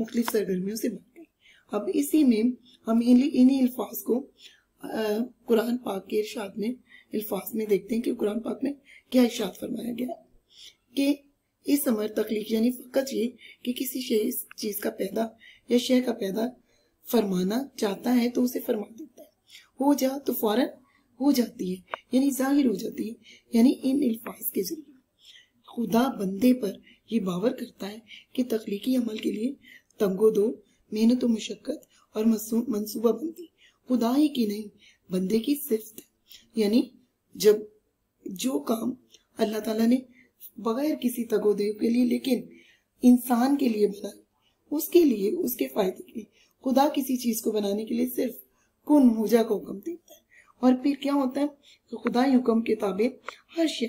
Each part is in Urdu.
مختلف سرگرمیوں سے بن گئی۔ اب اسی میں ہم انہی الفاظ کو قرآن پاک کے ارشاد میں الفاظ میں دیکھتے ہیں کہ قرآن پاک میں کیا ارشاد فرمایا گیا ہے کہ اس امر تخلیق یعنی فقط یہ کہ کسی چیز کا پیدا یا شے کا پیدا فرمانا چاہتا ہے تو اسے فرما دیتا ہے، ہو جا تو فوراً ہو جاتی ہے، یعنی ظاہر ہو جاتی ہے۔ یعنی ان الفاظ کے ذریعے خدا بندے پر یہ باور کرتا ہے کہ تخلیقی عمل کے لیے تنگ و دو، محنت و مشقت اور منصوبہ بندی خدا ہی کی نہیں بندے کی صفت ہے۔ یعنی جب جو کام اللہ تعالیٰ نے بغیر کسی تگ و دو کے لیے لیکن انسان کے لیے بنا، اس کے لیے اس کے فائدے کے لیے خدا کسی چیز کو بنانے کے لیے صرف کن ہو جا کا حکم دیتا ہے، اور پھر کیا ہوتا ہے کہ خدائی حکم کے تابع ہر شے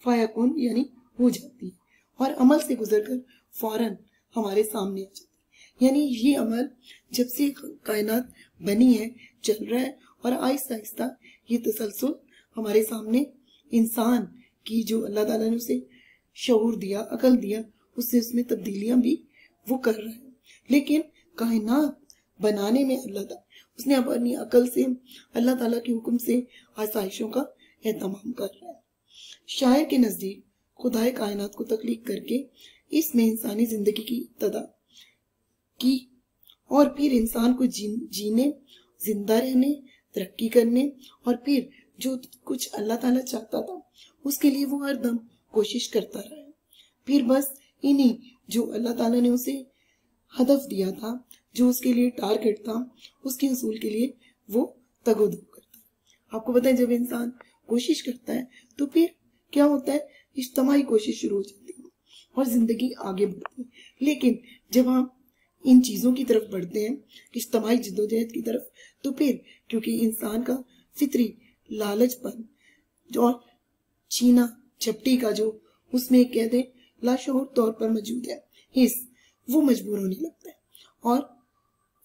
فیکون یعنی ہو جاتی ہے اور عمل سے گزر کر فوراً ہمارے سامنے آ جاتی ہے۔ یعنی یہ عمل جب سے کائنات بنی ہے چل رہا ہے، اور آہستہ آہستہ یہ تسلسل ہمارے سامنے انسان کی جو اللہ تعالیٰ نے اسے شعور دیا، عقل دیا، اس سے اس میں تبدیلیاں بھی وہ کر رہا ہے۔ لیکن کائنات بنانے میں اللہ تعالیٰ اس نے اپنی عقل سے اللہ تعالیٰ کے حکم سے آسائشوں کا اہتمام کر رہا ہے۔ شاعر کے نزدیک خدائے کائنات کو تخلیق کر کے اس میں انسانی زندگی کی ابتدا کی، اور پھر انسان کو جینے، زندہ رہنے، ترقی کرنے، اور پھر جو کچھ اللہ تعالیٰ چاہتا تھا اس کے لیے وہ ہر دم کوشش کرتا رہا ہے۔ پھر بس انہی جو اللہ تعالیٰ نے اسے ہدف دیا تھا، جو اس کے لیے ٹارگٹ تھا، اس کے حصول کے لیے وہ تگ و دو کرتا ہے۔ آپ کو پتہ ہے جب انسان کوشش کرتا ہے تو پھر کیا ہوتا ہے، اجتماعی کوشش شروع ہو جاتی ہے اور زندگی آگے بڑھتی ہے۔ لیکن جب ہم ان چیزوں کی طرف بڑھتے ہیں، اجتماعی جدوجہد کی طرف، تو پھر کیونکہ انسان کا فطری لالچ پن اور چھینا جھپٹی کا جو اس میں کہہ دیں لاشعور طور پر موجود ہے حص، وہ مجبور ہونے لگتا ہے۔ اور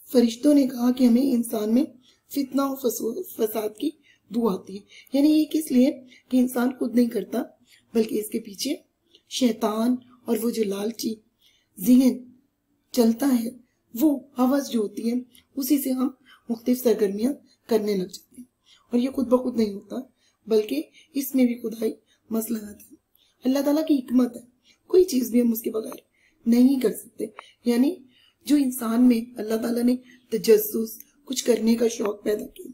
فرشتوں نے کہا کہ ہمیں انسان میں فتنہ و فساد کی بو آتی ہے، یعنی یہ کس لیے کہ انسان خود نہیں کرتا بلکہ اس کے پیچھے شیطان اور وہ جو لالچی ذہن چلتا ہے، وہ ہوس جو ہوتی ہے، اسی سے ہم مختلف سرگرمیاں کرنے لگ جاتے ہیں، اور یہ خود بخود نہیں ہوتا بلکہ اس میں بھی خدائی مصلحت ہے، اللہ تعالیٰ کی حکمت ہے۔ کوئی چیز بھی ہم اس کے بغیر نہیں کر سکتے۔ یعنی جو انسان میں اللہ تعالیٰ نے تجسس کچھ کرنے کا شوق پیدا کیا،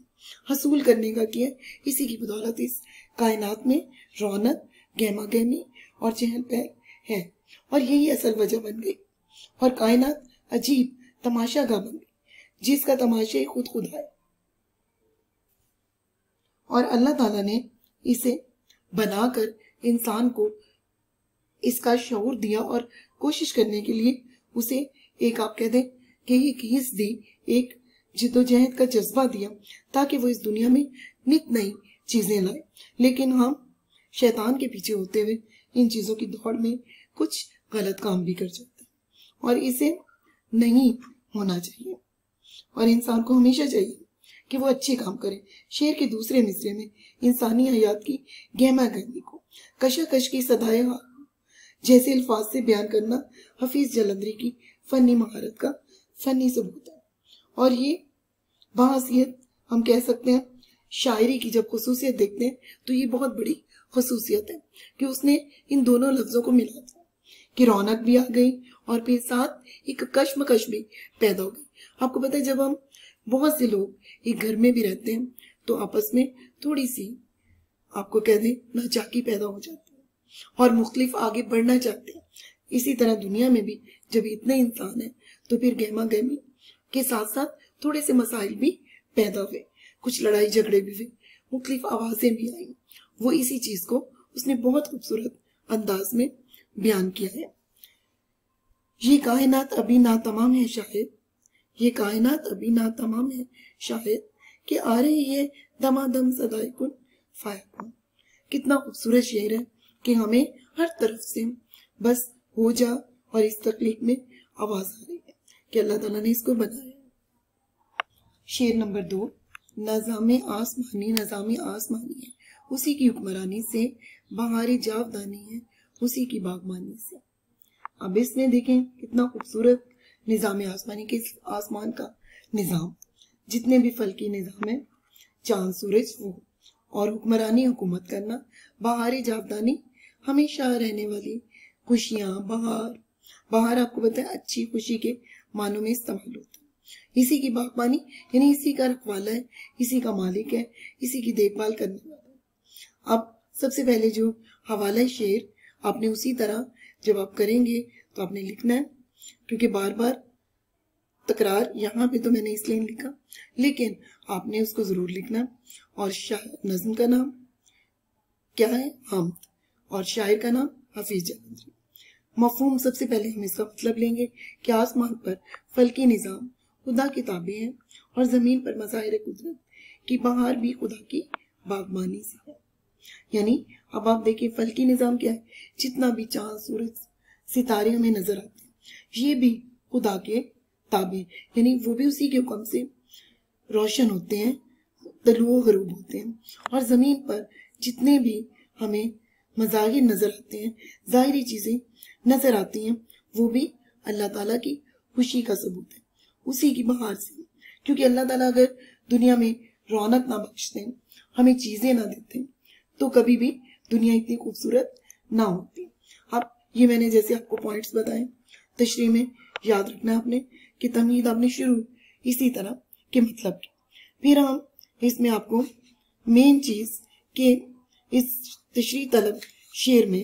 حصول کرنے کا کیا، اسی کی بدولت اس کائنات میں رونق، گہما گہمی اور چہل پہل ہے، اور یہی اصل وجہ بن گئی، اور کائنات عجیب تماشا گاہ بن گئی جس کا تماشا خود خدا ہے، اور اللہ تعالیٰ نے اسے بنا کر انسان کو اس کا شعور دیا اور کوشش کرنے کے لیے اسے ایک آپ کہہ دیں کہ ایک حص دی، ایک جدوجہد کا جذبہ دیا تاکہ وہ اس دنیا میں نت نئی چیزیں لائے۔ لیکن ہم شیطان کے پیچھے ہوتے ہوئے ان چیزوں کی دوڑ میں کچھ غلط کام بھی کر جاتے ہیں، اور اسے نہیں ہونا چاہیے، اور انسان کو ہمیشہ چاہیے کہ وہ اچھے کام کرے۔ شعر کے دوسرے مصرعے میں انسانی حیات کی گہما گہمی کو کشاکش کی صدائے جیسے الفاظ سے بیان کرنا حفیظ جلندری کی فنی مہارت کا فنی ثبوت ہے، اور یہ بحیثیت ہم کہہ سکتے ہیں شاعری کی جب خصوصیت دیکھتے ہیں تو یہ بہت بڑی خصوصیت ہے کہ اس نے ان دونوں لفظوں کو ملا دیا کہ رونق بھی آ گئی اور پھر ساتھ ایک کشمکش بھی پیدا ہو گئی۔ آپ کو پتہ ہے جب ہم بہت سے لوگ ایک گھر میں بھی رہتے ہیں تو آپس میں تھوڑی سی آپ کو کہہ دیں ناچاکی پیدا ہو جاتی ہے اور مختلف آگے بڑھنا چاہتے ہیں۔ اسی طرح دنیا میں بھی جب اتنے انسان ہیں تو پھر گہما گہمی کے ساتھ ساتھ تھوڑے سے مسائل بھی پیدا ہوئے، کچھ لڑائی جھگڑے بھی ہوئے، مختلف آوازیں بھی آئیں۔ وہ اسی چیز کو اس نے بہت خوبصورت انداز میں بیان کیا ہے۔ یہ کائنات ابھی ناتمام ہے شاید، یہ کائنات ابھی ناتمام ہے شاید کہ آ رہی ہے دمادم صدائے کن فیکون۔ کتنا خوبصورت شعر ہے کہ ہمیں ہر طرف سے بس ہو جا، اور اس تخلیق میں آواز آ رہی ہے کہ اللہ تعالیٰ نے اس کو بنایا۔ شعر نمبر 2، نظام آسمانی ہے اسی کی حکمرانی سے، بہاری جاودانی ہے اسی کی باغبانی سے۔ اب اس میں دیکھیں کتنا خوبصورت نظام آسمانی کے آسمان کا نظام، جتنے بھی فلکی نظام ہیں، چاند سورج وہ، اور حکمرانی حکومت کرنا، بہاری جاودانی، ہمیشہ رہنے والی خوشیاں، بہار آپ کو پتہ ہے اچھی خوشی کے معنوں میں استعمال ہوتا ہے، اسی کی باغبانی یعنی اسی کا رکھوالا ہے، اسی کا مالک ہے، اسی کی دیکھ بھال کرنے والا ہے۔ اب سب سے پہلے جو حوالہ شعر آپ نے اسی طرح جب آپ کریں گے تو آپ نے لکھنا ہے، کیونکہ بار بار تکرار یہاں پہ تو میں نے اس لیے لکھا، لیکن آپ نے اس کو ضرور لکھنا۔ اور نظم کا نام کیا ہے؟ حمد، اور شاعر کا نام حفیظ جلندری۔ مفہوم سب سے پہلے ہم اس کا مطلب لیں گے کہ آسمان پر فلکی نظام خدا کی تابع ہے، اور زمین پر مظاہر قدرت کی بہار بھی خدا کی باغبانی سے ہے۔ یعنی اب آپ دیکھیں فلکی نظام کیا ہے، جتنا بھی چاند سورج ستارے ہمیں نظر آتے ہیں یہ بھی خدا کے تابع، یعنی وہ بھی اسی کے حکم سے روشن ہوتے ہیں، طلوع و غروب ہوتے ہیں۔ اور زمین پر جتنے بھی ہمیں مظاہر نظر آتے ہیں، ظاہری چیزیں نظر آتی ہیں، وہ بھی اللہ تعالیٰ کی خوشی کا ثبوت ہے، اسی کی بہار سے۔ کیونکہ اللہ تعالیٰ اگر دنیا میں رونق نہ بخشتے ہیں، ہمیں چیزیں نہ دیتے تو کبھی بھی دنیا اتنی خوبصورت نہ ہوتی۔ اب یہ میں نے جیسے آپ کو پوائنٹس بتائے، تشریح میں یاد رکھنا آپ نے کہ تمہید آپ نے شروع اسی طرح کے مطلب کی۔ پھر ہم اس میں آپ کو مین چیز کہ اس تشریح طلب شعر میں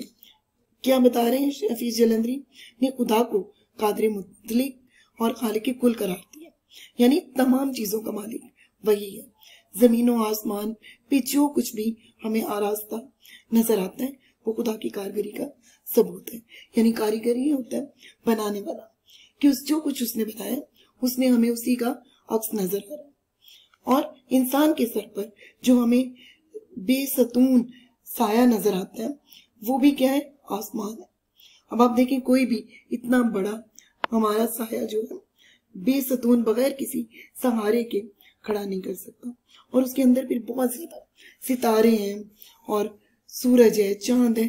کیا بتا رہے ہیں حفیظ جلندری نے، خدا کو قادر مطلق اور خالق کل قرار دیا، یعنی تمام چیزوں کا مالک وہی ہے۔ زمین و آسمان پہ جو کچھ بھی ہمیں آراستہ نظر آتا ہے وہ خدا کی کارگری کا ثبوت ہے، یعنی کاریگری ہوتا ہے بنانے والا، کہ جو کچھ اس نے بنایا اس میں ہمیں اسی کا عکس نظر آ رہا ہے۔ اور انسان کے سر پر جو ہمیں بے ستون سایہ نظر آتا ہے وہ بھی کیا ہے؟ آسمان ہے۔ اب آپ دیکھیں کوئی بھی اتنا بڑا ہمارا سایہ جو ہے بے ستون بغیر کسی سہارے کے کھڑا نہیں کر سکتا، اور اس کے اندر پھر بہت زیادہ ستارے ہیں اور سورج ہے، چاند ہے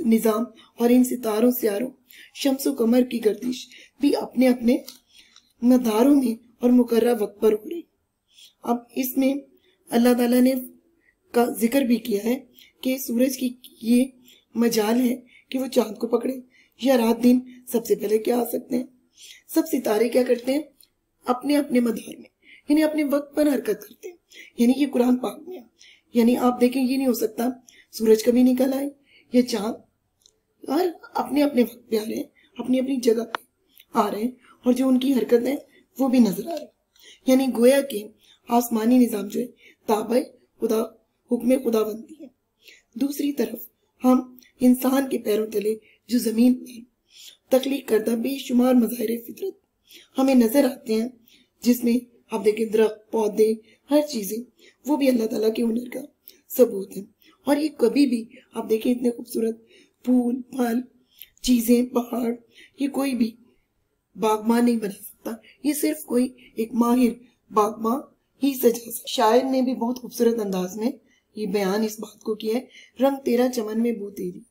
نظام، اور ان ستاروں سیاروں شمس و قمر کی گردش بھی اپنے اپنے مداروں میں اور مقررہ وقت پر ہو رہی۔ اب اس میں اللہ تعالیٰ نے کا ذکر بھی کیا ہے کہ سورج کی یہ مجال ہے کہ وہ چاند کو پکڑے، یا رات دن سب سے پہلے کیا آ سکتے ہیں، سب ستارے کیا کرتے ہیں اپنے اپنے مدار میں، یعنی اپنے وقت پر حرکت کرتے ہیں، یعنی یہ قرآن پاک میں ہے۔ یعنی آپ دیکھیں یہ نہیں ہو سکتا سورج کبھی نکل آئے یا چاند، اور اپنے اپنے وقت پہ آ رہے ہیں، اپنی اپنی جگہ پہ آ رہے ہیں، اور جو ان کی حرکت ہے وہ بھی نظر آ رہی ہے۔ یعنی گویا کہ آسمانی نظام جو ہے تابع خدا، حکم خدا بندی ہے۔ دوسری طرف ہم انسان کے پیروں تلے جو زمین پر تخلیق کردہ بے شمار مظاہر فطرت ہمیں نظر آتے ہیں، جس میں آپ دیکھیں درخت، پودے، ہر چیزیں، وہ بھی اللہ تعالیٰ کے ہنر کا ثبوت ہے۔ اور یہ کبھی بھی آپ دیکھیں اتنے خوبصورت پھول، پھل، چیزیں، پہاڑ، یہ کوئی بھی باغبان نہیں بنا سکتا، یہ صرف کوئی ایک ماہر باغبان ہی سجا سکتا۔ شاعر نے بھی بہت خوبصورت انداز میں یہ بیان اس بات کو کیا ہے، رنگ تیرا چمن میں بو تیری،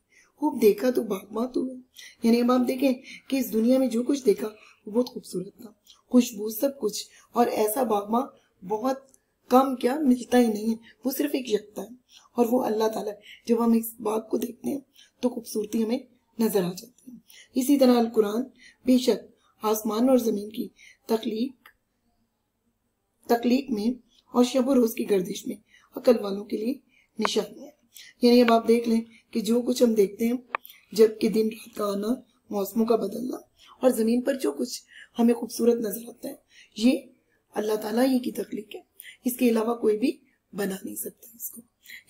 خوب دیکھا تو باغباں تو ہے۔ یعنی اب آپ دیکھیں کہ اس دنیا میں جو کچھ دیکھا وہ بہت خوبصورت تھا، خوشبو سب کچھ، اور ایسا باغباں بہت کم کیا ملتا ہی نہیں ہے، وہ صرف ایک یکتا ہے، اور وہ اللہ تعالیٰ۔ جب ہم اس باغ کو دیکھتے ہیں تو خوبصورتی ہمیں نظر آ جاتی ہے۔ اسی طرح القرآن بے شک آسمان اور زمین کی تخلیق میں اور شب و روز کی گردش میں عقل والوں کے لیے نشانی ہے۔ یعنی اب آپ دیکھ لیں کہ جو کچھ ہم دیکھتے ہیں، جب کہ دن رات کا آنا، موسموں کا بدلنا، اور زمین پر جو کچھ ہمیں خوبصورت نظر آتا ہے، یہ اللہ تعالیٰ ہی کی تخلیق ہے، اس کے علاوہ کوئی بھی بنا نہیں سکتا اس کو۔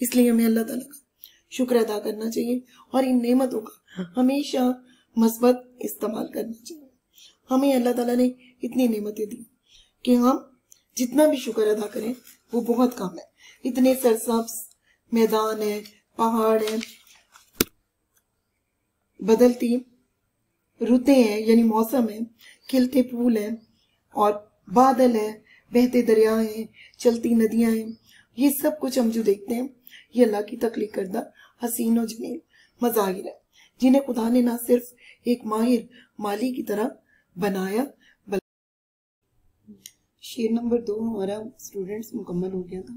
اس لیے ہمیں اللہ تعالیٰ کا شکر ادا کرنا چاہیے، اور ان نعمتوں کا ہمیشہ مثبت استعمال کرنا چاہیے۔ ہمیں اللہ تعالیٰ نے اتنی نعمتیں دی کہ ہم جتنا بھی شکر ادا کریں وہ بہت کم ہے۔ اتنے سرسبز میدان ہیں، پہاڑ ہیں، بدلتی رتیں ہیں یعنی موسم ہے، کھلتے پھول ہیں، اور بادل ہیں، بہتے دریا ہیں، چلتی ندیاں ہیں، یہ سب کچھ ہم جو دیکھتے ہیں یہ اللہ کی تخلیق کردہ حسین و جمیل مظاہر ہے، جنہیں خدا نے نہ صرف ایک ماہر مالی کی طرح شعر نمبر 2 ہمارا اسٹوڈنٹس مکمل ہو گیا تھا.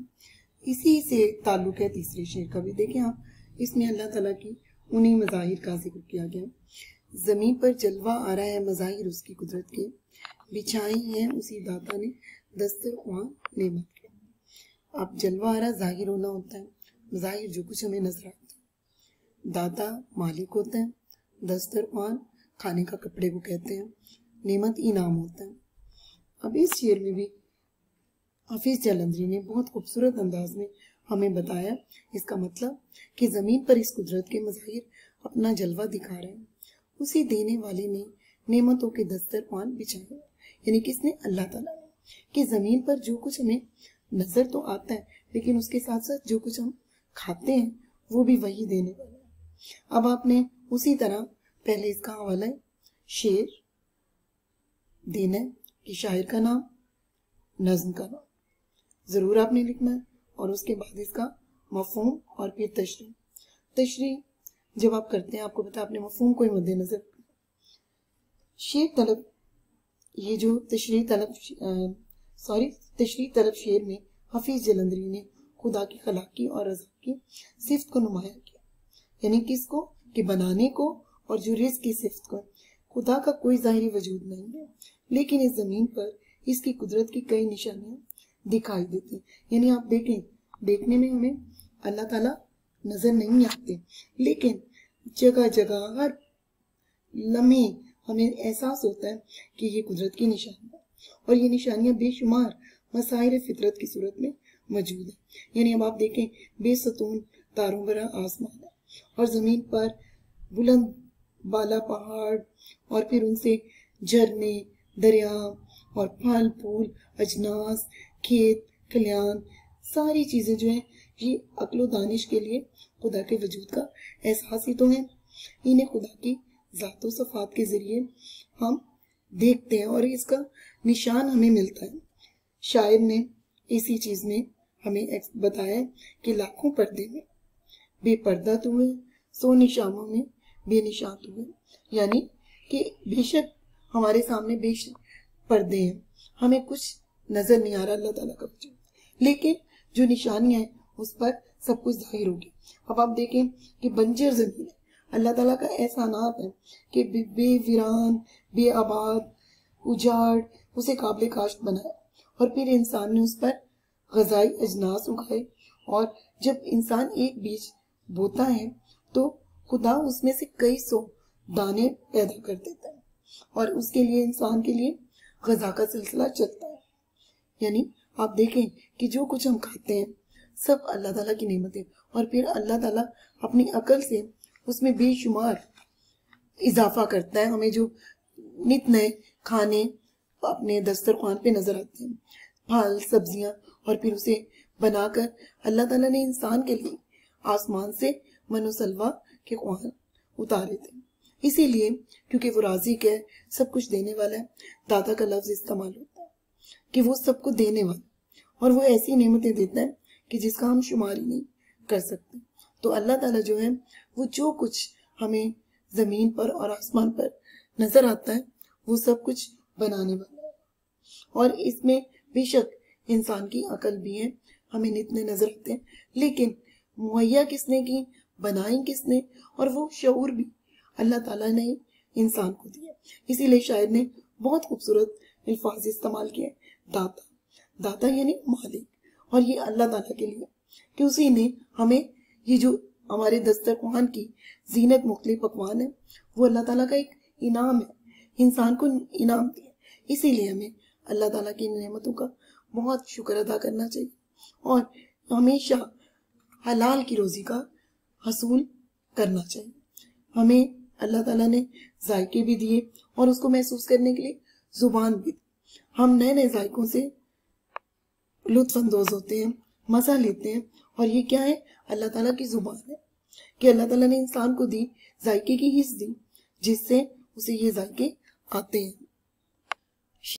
اسی سے تعلق ہے تیسرے شعر کا بھی. دیکھیں آپ, اس میں اللہ تعالیٰ کی انہی مظاہر کا ذکر کیا گیا. زمین پر جلوہ آ رہا ہے مظاہر اس کی قدرت کے, بچھائی ہیں اسی داتا نے دسترخوان نعمت کے. اب جلوہ آ رہا ظاہر ہونا ہوتا ہے, مظاہر جو کچھ ہمیں نظر آتا ہے. داتا مالک ہوتا ہے, دسترخوان کھانے کا کپڑے کو کہتے ہیں, نعمت انعام ہوتا ہے. اب اس شعر میں بھی حافظ جلندری نے بہت خوبصورت انداز میں ہمیں بتایا اس کا مطلب کہ زمین پر اس قدرت کے مظاہر اپنا جلوہ دکھا رہے ہیں. اسی دینے والے نے نعمتوں کے دسترخوان بچھائے, یعنی کس نے؟ اللہ تعالیٰ نے. کہ زمین پر جو کچھ ہمیں نظر تو آتا ہے لیکن اس کے ساتھ ساتھ جو کچھ ہم کھاتے ہیں وہ بھی وہی دینے والا ہے. اب آپ نے اسی طرح پہلے اس کا حوالہ ہے, شعر دینا ہے کہ شاعر کا نام, نظم کا نام ضرور آپ نے لکھنا ہے, اور اس کے بعد اس کا مفہوم اور پھر تشریح. تشریح جب آپ کرتے ہیں آپ کو پتا آپ نے مفہوم کو مد نظر. شعر طلب, یہ جو تشریح طلب شعر میں حافظ جلندری نے خدا کی خلاقی اور رضا کی صفت کو نمایاں کیا. یعنی کس کو؟ کہ بنانے کو, اور جو رزق کی صفت کو. خدا کا کوئی ظاہری وجود نہیں ہے لیکن اس زمین پر اس کی قدرت کی کئی نشانیاں دکھائی دیتی. یعنی آپ دیکھیں, دیکھنے میں ہمیں اللہ تعالیٰ نظر نہیں آتے لیکن جگہ جگہ ہر لمحے ہمیں احساس ہوتا ہے کہ یہ قدرت کی نشانیاں, اور یہ نشانیاں بے شمار مسائر فطرت کی صورت میں موجود ہیں. یعنی اب آپ دیکھیں بے ستون تاروں بھرا آسمان ہے, اور زمین پر بلند بالا پہاڑ, اور پھر ان سے جھرنے, دریا, اور پھل پھول, اجناس, کھیت کھلیان, ساری چیزیں جو ہیں یہ عقل و دانش کے لیے خدا کے وجود کا احساس ہی تو ہیں. انہیں خدا کی ذات و صفات کے ذریعے ہم دیکھتے ہیں اور اس کا نشان ہمیں ملتا ہے. شاعر نے اسی چیز میں ہمیں بتایا کہ لاکھوں پردے میں بے پردہ تو ہے, سو نشانوں میں بے نشان تو ہے. یعنی کہ بے شک ہمارے سامنے بے شک پردے ہیں, ہمیں کچھ نظر نہیں آ رہا اللہ تعالیٰ کا وجود, لیکن جو نشانیاں ہیں اس پر سب کچھ ظاہر ہوگی. اب آپ دیکھیں کہ بنجر زمین ہے, اللہ تعالیٰ کا احسانات ہے کہ بے ویران, بے آباد, اجاڑ اسے قابل کاشت بنایا, اور پھر انسان نے اس پر غذائی اجناس اگائے. اور جب انسان ایک بیج بوتا ہے تو خدا اس میں سے کئی سو دانے پیدا کر دیتا ہے, اور اس کے لیے انسان کے لیے غذا کا سلسلہ چلتا ہے. یعنی آپ دیکھیں کہ جو کچھ ہم کھاتے ہیں سب اللہ تعالیٰ کی نعمتیں, اور پھر اللہ تعالیٰ اپنی عقل سے اس میں بے شمار اضافہ کرتا ہے. ہمیں جو نت نئے کھانے اپنے دسترخوان پہ نظر آتے ہیں, پھل سبزیاں, اور پھر اسے بنا کر اللہ تعالیٰ نے انسان کے لیے آسمان سے من و سلوہ کے خوان اتارے تھے. اسی لیے کیونکہ وہ رازق ہے, سب کچھ دینے والا ہے, داتا کا لفظ استعمال ہوتا ہے کہ وہ سب کو دینے والا, اور وہ ایسی نعمتیں دیتا ہے کہ جس کا ہم شمار ہی نہیں کر سکتے. تو اللہ تعالیٰ جو ہے وہ جو کچھ ہمیں زمین پر اور آسمان پر نظر آتا ہے وہ سب کچھ بنانے والا ہے, اور اس میں بے شک انسان کی عقل بھی ہے, ہمیں اتنے نظر آتے ہیں لیکن مہیا کس نے کی, بنائی کس نے, اور وہ شعور بھی اللہ تعالیٰ نے انسان کو دیا. اسی لیے شاعر نے بہت خوبصورت الفاظ استعمال کیے, داتا. داتا یعنی مالک, اور یہ اللہ تعالیٰ کے لیے کہ اسی نے ہمیں یہ جو ہمارے دسترخوان کی زینت مختلف پکوان ہے وہ اللہ تعالیٰ کا ایک انعام ہے, انسان کو انعام دیا. اسی لیے ہمیں اللہ تعالیٰ کی نعمتوں کا بہت شکر ادا کرنا چاہیے, اور ہمیشہ حلال کی روزی کا حصول کرنا چاہیے. ہمیں اللہ تعالیٰ نے ذائقے بھی دیے اور اس کو محسوس کرنے کے لیے زبان بھی دی. ہم نئے نئے ذائقوں سے لطف اندوز ہوتے ہیں, مزہ لیتے ہیں, اور یہ کیا ہے؟ اللہ تعالیٰ کی زبان ہے کہ اللہ تعالیٰ نے انسان کو دی, ذائقے کی حص دی, جس سے اسے یہ ذائقے آتے ہیں.